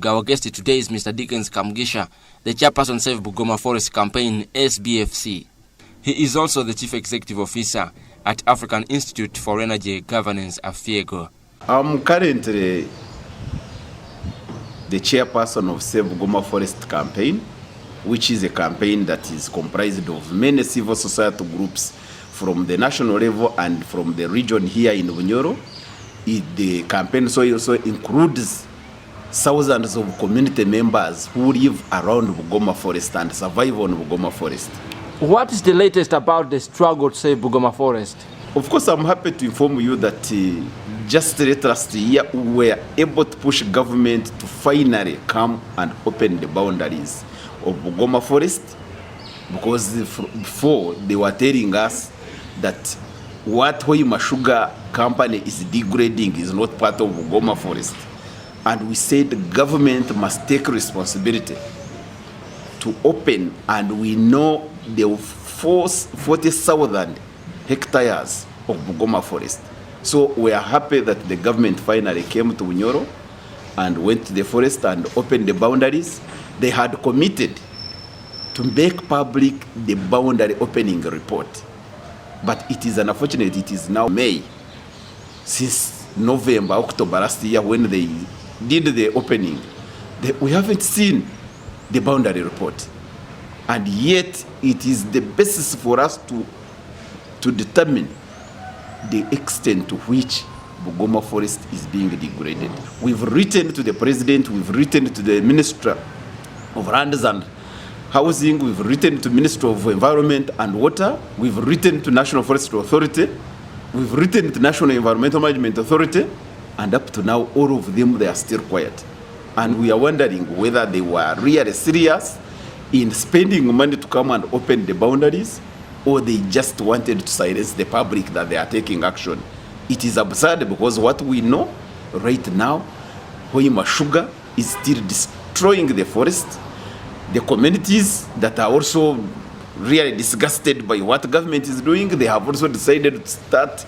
Our guest today is Mr. Dickens Kamgisha, the chairperson Save Bugoma Forest Campaign, SBFC. He is also the Chief Executive Officer at African Institute for Energy Governance, AFIEGO. I'm currently the chairperson of Save Bugoma Forest Campaign, which is a campaign that is comprised of many civil society groups from the national level and from the region here in Bunyoro. The campaign also includes thousands of community members who live around Bugoma Forest and survive on Bugoma Forest. What is the latest about the struggle to save Bugoma Forest? Of course, I'm happy to inform you that just last year we were able to push government to finally come and open the boundaries of Bugoma Forest, because before they were telling us that what Hoima Sugar Company is degrading is not part of Bugoma Forest. And we said the government must take responsibility to open, and we know there were 40,000 hectares of Bugoma Forest. So we are happy that the government finally came to Bunyoro and went to the forest and opened the boundaries. They had committed to make public the boundary opening report. But it is unfortunate, it is now May. Since November, October last year when they did the opening, we haven't seen the boundary report. And yet it is the basis for us to determine the extent to which Bugoma Forest is being degraded. We've written to the President, we've written to the Minister of Lands and Housing, we've written to Minister of Environment and Water, we've written to National Forestry Authority, we've written to National Environmental Management Authority, and up to now, all of them, they are still quiet. And we are wondering whether they were really serious in spending money to come and open the boundaries, or they just wanted to silence the public that they are taking action. It is absurd, because what we know right now, Hoima Sugar is still destroying the forest. The communities that are also really disgusted by what government is doing, they have also decided to start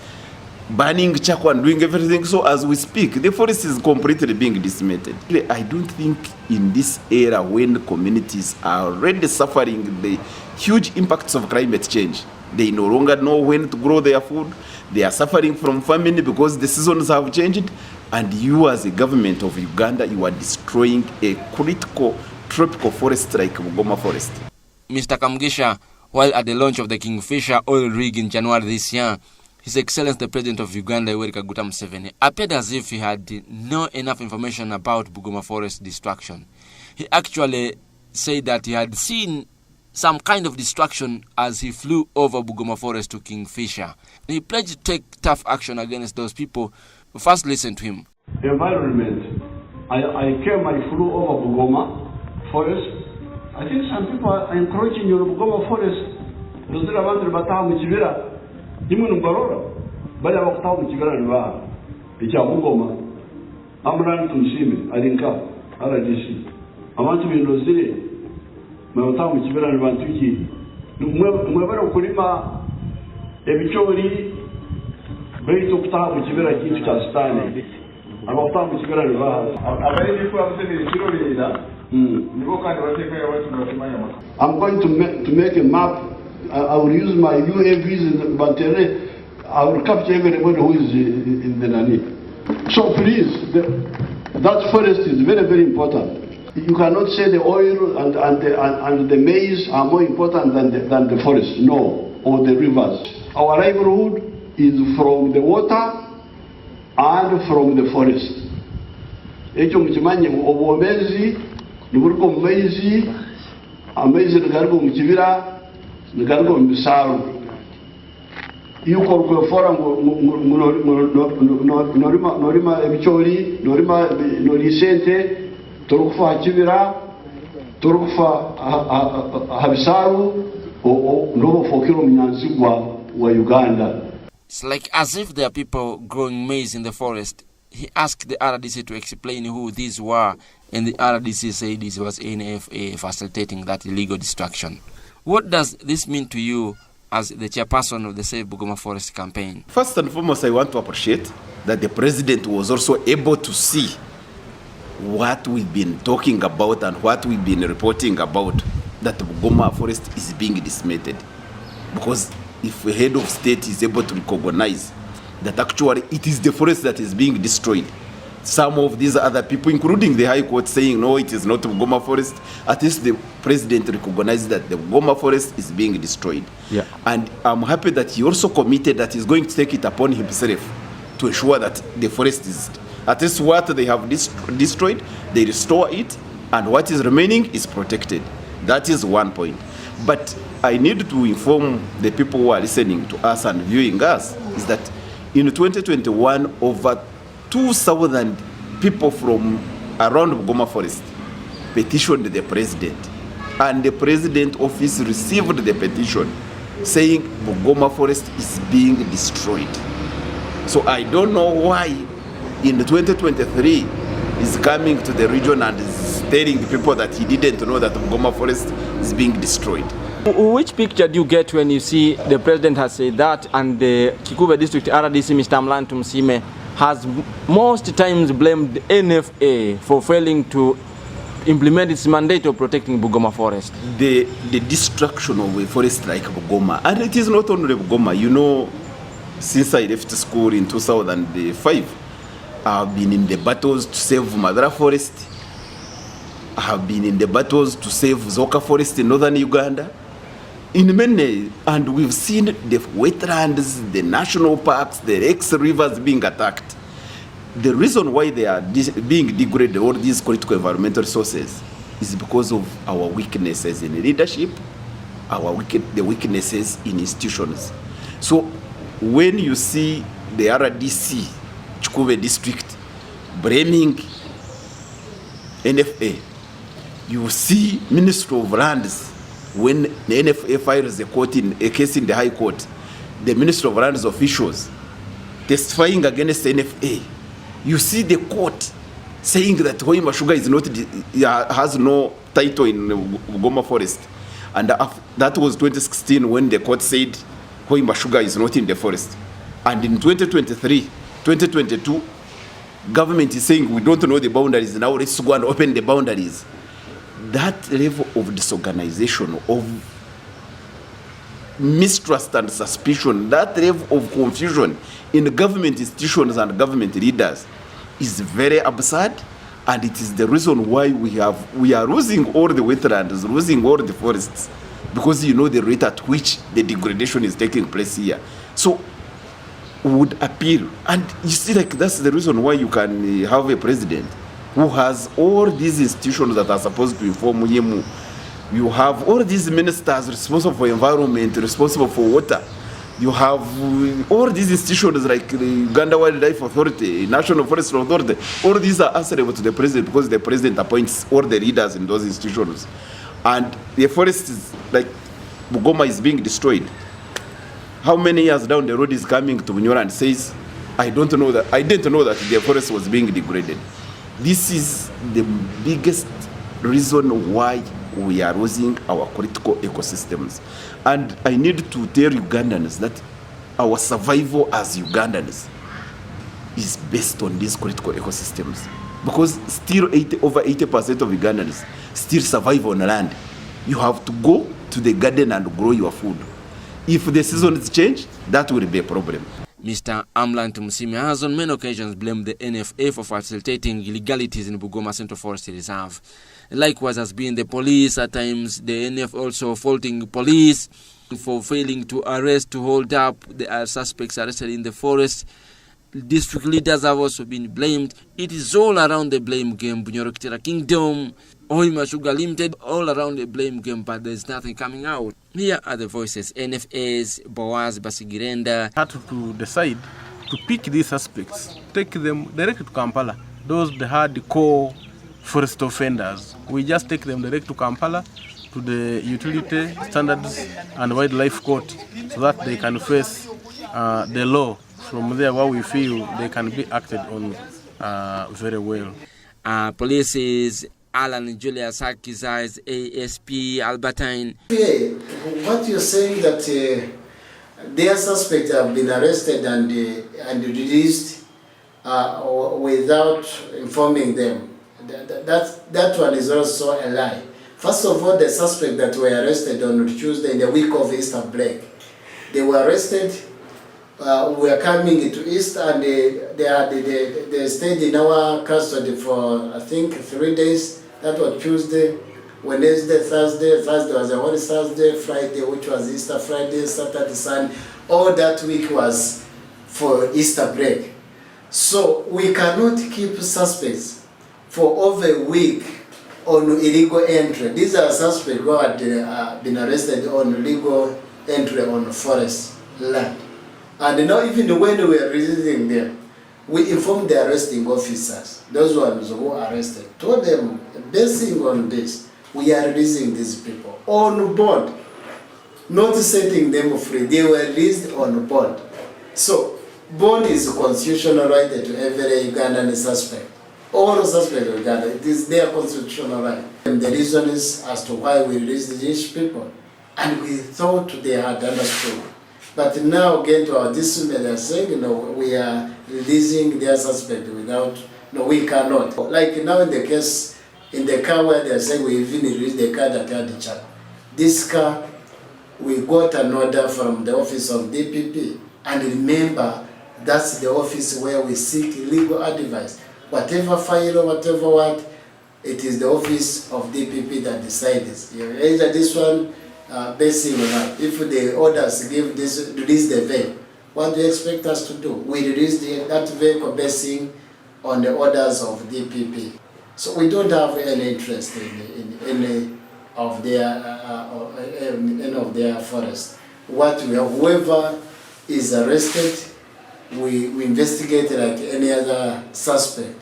burning charcoal and doing everything. So as we speak, the forest is completely being decimated. I don't think in this era when communities are already suffering the huge impacts of climate change, they no longer know when to grow their food, they are suffering from famine because the seasons have changed, and you as a government of Uganda, you are destroying a critical tropical forest like Bugoma Forest. Mr. Kamgisha, while at the launch of the Kingfisher oil rig in January this year, His Excellency the President of Uganda, Yoweri Kaguta Museveni, appeared as if he had not enough information about Bugoma Forest destruction. He actually said that he had seen some kind of destruction as he flew over Bugoma Forest to Kingfisher. He pledged to take tough action against those people. First, listen to him. Environment. I flew over Bugoma Forest. I think some people are encroaching on Bugoma Forest. Nuzira bandri bataha mukibira. Dimwe numbarora. Bali abakutaha mukibira niba. Icha Bugoma. Amran tumshime. Alinka. RDC. Abantu bindozire. Mabataha mukibira niba ntuki. Mwebara kulima ebichori. Beito kutaha mukibira kintu cha stane. Abakutaha mukibira niba. Abali nifu abuseni kirolira. I'm going to make a map. I will use my UAVs in the Bantere. I will capture everybody who is in the Nani. So please, that forest is very, very important. You cannot say the oil and the maize are more important than the forest. No, or the rivers. Our livelihood is from the water and from the forest. Nuburko maizi, amaizi ngargo mukibira, ngargo misaru. Iyo korwe fora norima ebichori, norima norisente, torufa kibira, torufa habisaru, no fokiro mnyanzigwa wa Uganda. It's like as if there are people growing maize in the forest. He asked the RDC to explain who these were, and the RDC said this was NFA facilitating that illegal destruction. What does this mean to you as the chairperson of the Save Bugoma Forest Campaign? First and foremost, I want to appreciate that the President was also able to see what we've been talking about and what we've been reporting about, that Bugoma Forest is being decimated. Because if a head of state is able to recognize that actually it is the forest that is being destroyed, some of these other people, including the High Court, saying no, it is not Bugoma Forest, at least the president recognizes that the Bugoma Forest is being destroyed. Yeah. And I'm happy that he also committed that he's going to take it upon himself to ensure that the forest is, at least what they have destroyed, they restore it, and what is remaining is protected. That is one point. But I need to inform the people who are listening to us and viewing us, is that in 2021, over 2,000 people from around Bugoma Forest petitioned the president, and the president office received the petition saying Bugoma Forest is being destroyed. So I don't know why in 2023 is coming to the region and is telling people that he didn't know that Bugoma Forest is being destroyed. Which picture do you get when you see the president has said that, and the Kikuve district RDC, Mr. Amlan Tumsime, has most times blamed NFA for failing to implement its mandate of protecting Bugoma Forest? The destruction of a forest like Bugoma, and it is not only Bugoma, you know, since I left school in 2005, I have been in the battles to save Madara Forest. I have been in the battles to save Zoka Forest in northern Uganda. In many, and we've seen the wetlands, the national parks, the ex-rivers being attacked. The reason why they are being degraded, all these critical environmental resources, is because of our weaknesses in leadership, the weaknesses in institutions. So when you see the RDC, Kikuve district, blaming NFA, you see Ministry of Lands, when the NFA files a case in the High Court, the Ministry of Lands officials testifying against NFA, you see the court saying that Hoima Sugar is not, has no title in Bugoma Forest. And that was 2016 when the court said Hoima Sugar is not in the forest. And in 2023, 2022, government is saying we don't know the boundaries, now let's go and open the boundaries. That level of disorganization, of mistrust and suspicion, that level of confusion in government institutions and government leaders is very absurd, and it is the reason why we are losing all the wetlands, losing all the forests, because you know the rate at which the degradation is taking place here. So would appeal, and you see, like, that's the reason why you can have a president who has all these institutions that are supposed to inform him. You have all these ministers responsible for environment, responsible for water. You have all these institutions like the Uganda Wildlife Authority, National Forest Authority. All these are answerable to the president because the president appoints all the leaders in those institutions. And the forest is like Bugoma is being destroyed. How many years down the road is coming to Bunyora and says, I didn't know that the forest was being degraded. This is the biggest reason why we are losing our critical ecosystems. And I need to tell Ugandans that our survival as Ugandans is based on these critical ecosystems. Because still over 80% of Ugandans still survive on land. You have to go to the garden and grow your food. If the seasons change, that will be a problem. Mr. Amlan Tumsime has on many occasions blamed the NFA for facilitating illegalities in Bugoma Central Forest Reserve. Likewise has been the police at times, the NF also faulting police for failing to arrest, to hold up the suspects arrested in the forest. District leaders have also been blamed. It is all around the blame game. Bunyoro Kitera Kingdom, Hoima Sugar Limited, all around the blame game, but there's nothing coming out. Here are the voices. NFA's Boaz Basigirenda had to decide to pick these suspects, take them direct to Kampala. Those the hardcore forest offenders, we just take them direct to Kampala, to the utility standards and wildlife court, so that they can face the law. From there, what we feel they can be acted on very well. Police is Alan Julius Hakizai's ASP Albertine. Okay, what you're saying that their suspects have been arrested and released without informing them. that one is also a lie. First of all, the suspect that were arrested on Tuesday in the week of Easter break, they were arrested. We were coming into Easter, and they stayed in our custody for I think 3 days. That was Tuesday, Wednesday, Thursday. Thursday was a Holy Thursday. Friday, which was Easter Friday, Saturday, Sunday. All that week was for Easter break. So we cannot keep suspects for over a week on illegal entry. These are suspects who had been arrested on illegal entry on forest land. And now even when we were releasing them, we informed the arresting officers, those ones who were arrested, told them, basing on this, we are releasing these people on bond, not setting them free. They were released on bond. So bond is a constitutional right to every Ugandan suspect. All suspects of Uganda, it is their constitutional right. And the reason is as to why we released these people. And we thought they had understood. But now again to our dismay, they are saying, we are releasing their suspect without, we cannot. Like now in the case, in the car where they are saying we even released the car that had the charge. This car, we got an order from the office of DPP. And remember, that's the office where we seek legal advice. Whatever file or whatever what, it is the office of DPP that decides. Either this one, basing on that. If the orders give this, release the vehicle, what do you expect us to do? We release that vehicle basing on the orders of DPP. So we don't have any interest in any of their forest. What we have, whoever is arrested, we investigate like any other suspect.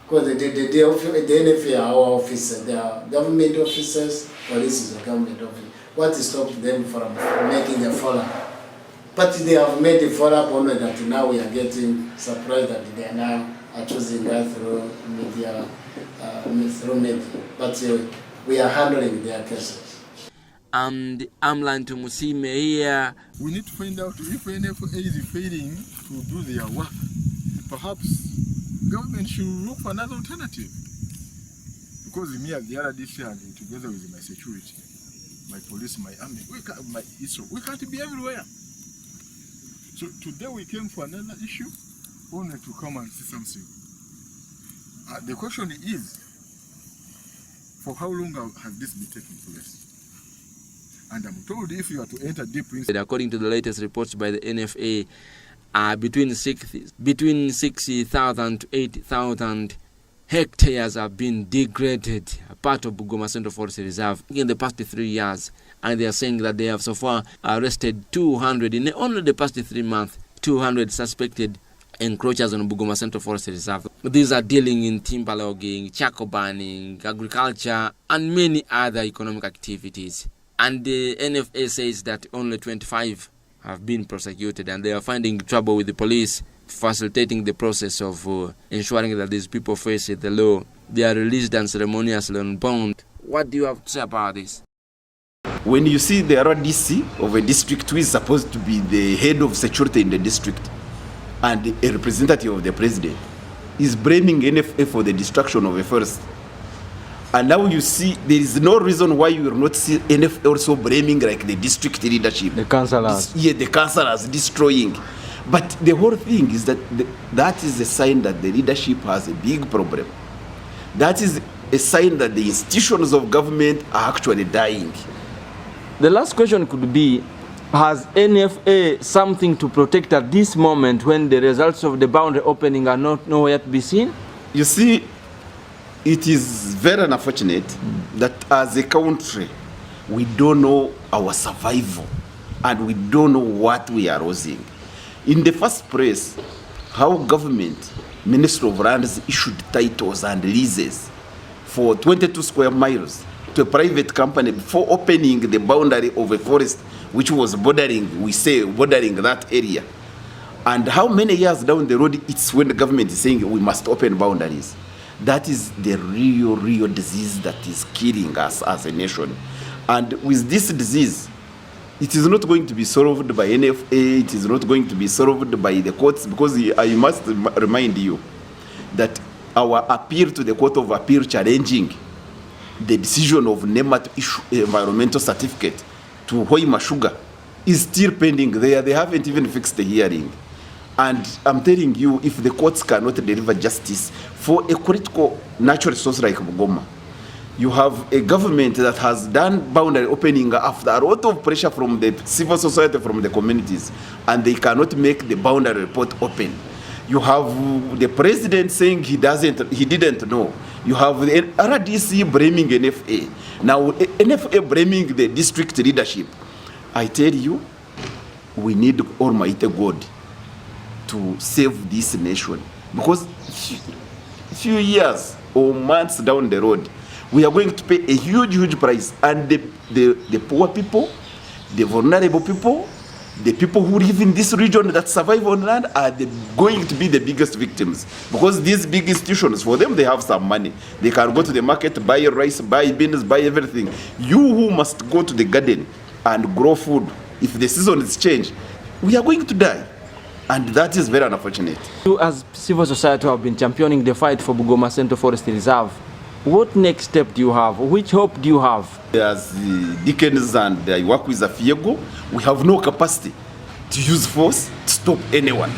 Because the NFA are our officers, they are government officers, police is a government officer. What stops them from making a follow-up? But they have made a follow-up only that now we are getting surprised that they are now choosing that through media. But we are handling their cases. And Amlan to Musime here. We need to find out if NFA is failing to do their work. Perhaps government should look for another alternative. Because me and the other district, together with my security, my police, my army, we can't be everywhere. So today we came for another issue, only to come and see something. The question is, for how long has this been taking place? And I'm told if you are to enter deep inside. According to the latest reports by the NFA, between 60,000 to 80,000 hectares have been degraded, a part of Bugoma Central Forest Reserve, in the past 3 years. And they are saying that they have so far arrested 200, in only the past 3 months, 200 suspected encroachers on Bugoma Central Forest Reserve. These are dealing in timber logging, charcoal burning, agriculture, and many other economic activities. And the NFA says that only 25 have been prosecuted, and they are finding trouble with the police facilitating the process of ensuring that these people face the law. They are released unceremoniously on bond. What do you have to say about this? When you see the RDC of a district who is supposed to be the head of security in the district and a representative of the president is blaming NFA for the destruction of a forest. And now you see there is no reason why you will not see NFA also blaming like the district leadership. The councillors. The councillors destroying. But the whole thing is that that is a sign that the leadership has a big problem. That is a sign that the institutions of government are actually dying. The last question could be, has NFA something to protect at this moment when the results of the boundary opening are not nowhere to be seen? You see, it is very unfortunate that as a country, we don't know our survival and we don't know what we are losing. In the first place, how government, Ministry of Lands issued titles and leases for 22 square miles to a private company before opening the boundary of a forest which was bordering that area. And how many years down the road, it's when the government is saying we must open boundaries. That is the real disease that is killing us as a nation. And with this disease, it is not going to be solved by NFA, it is not going to be solved by the courts, because I must remind you that our appeal to the Court of Appeal challenging the decision of NEMA to issue environmental certificate to Hoima Sugar is still pending there. They haven't even fixed the hearing. And I'm telling you, if the courts cannot deliver justice for a critical natural resource like Bugoma, you have a government that has done boundary opening after a lot of pressure from the civil society, from the communities, and they cannot make the boundary report open. You have the president saying he didn't know. You have the RDC blaming NFA. Now NFA blaming the district leadership. I tell you, we need Almighty God to save this nation, because few years or months down the road, we are going to pay a huge price, and the poor people, the vulnerable people, the people who live in this region that survive on land are going to be the biggest victims, because these big institutions, for them, they have some money. They can go to the market, buy rice, buy beans, buy everything. You who must go to the garden and grow food, if the season is changed, we are going to die. And that is very unfortunate. You as civil society have been championing the fight for Bugoma Central Forest Reserve. What next step do you have? Which hope do you have? As Dickens and I work with Afiego, we have no capacity to use force to stop anyone.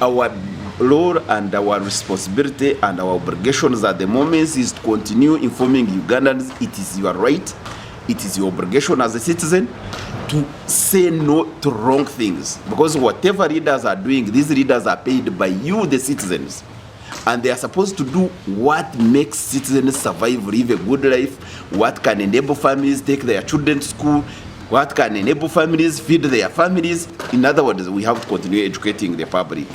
Our role and our responsibility and our obligations at the moment is to continue informing Ugandans it is your right, it is your obligation as a citizen to say no to wrong things. Because whatever leaders are doing, these leaders are paid by you, the citizens. And they are supposed to do what makes citizens survive, live a good life, what can enable families take their children to school, what can enable families feed their families. In other words, we have to continue educating the public.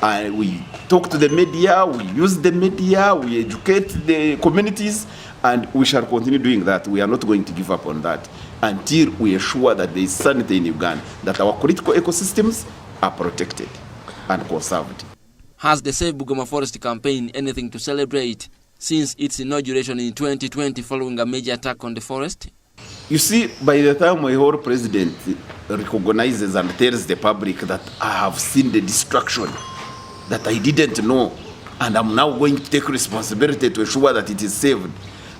And we talk to the media, we use the media, we educate the communities, and we shall continue doing that. We are not going to give up on that until we ensure that there is sanity in Uganda, that our critical ecosystems are protected and conserved. Has the Save Bugoma Forest Campaign anything to celebrate since its inauguration in 2020 following a major attack on the forest? You see, by the time a whole president recognizes and tells the public that I have seen the destruction that I didn't know, and I'm now going to take responsibility to ensure that it is saved,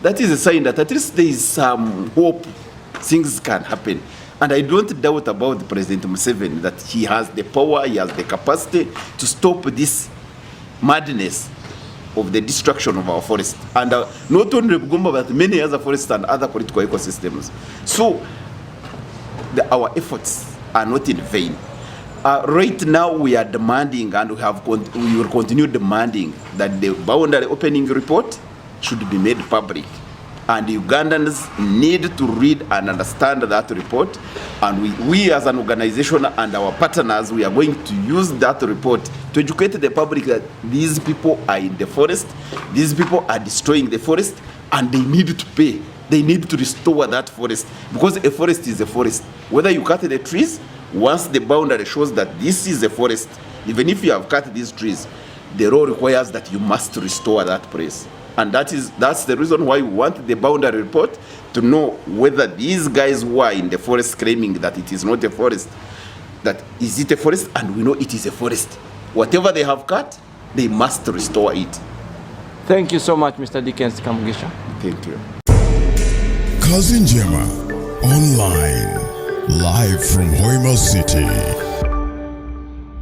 that is a sign that at least there is some hope things can happen. And I don't doubt about President Museveni that he has the power, he has the capacity to stop this madness of the destruction of our forest. And not only Bugoma, but many other forests and other political ecosystems. So our efforts are not in vain. Right now we are demanding, and we will continue demanding, that the boundary opening report should be made public. And Ugandans need to read and understand that report. And we as an organization and our partners, we are going to use that report to educate the public that these people are in the forest, these people are destroying the forest, and they need to pay. They need to restore that forest, because a forest is a forest. Whether you cut the trees, once the boundary shows that this is a forest, even if you have cut these trees, the law requires that you must restore that place. And that's the reason why we want the boundary report, to know whether these guys who are in the forest claiming that it is not a forest, that is it a forest, and we know it is a forest. Whatever they have cut, they must restore it. Thank you so much, Mr. Dickens Kamugisha. Thank you. Kazi-Njema, online, live from Hoima City.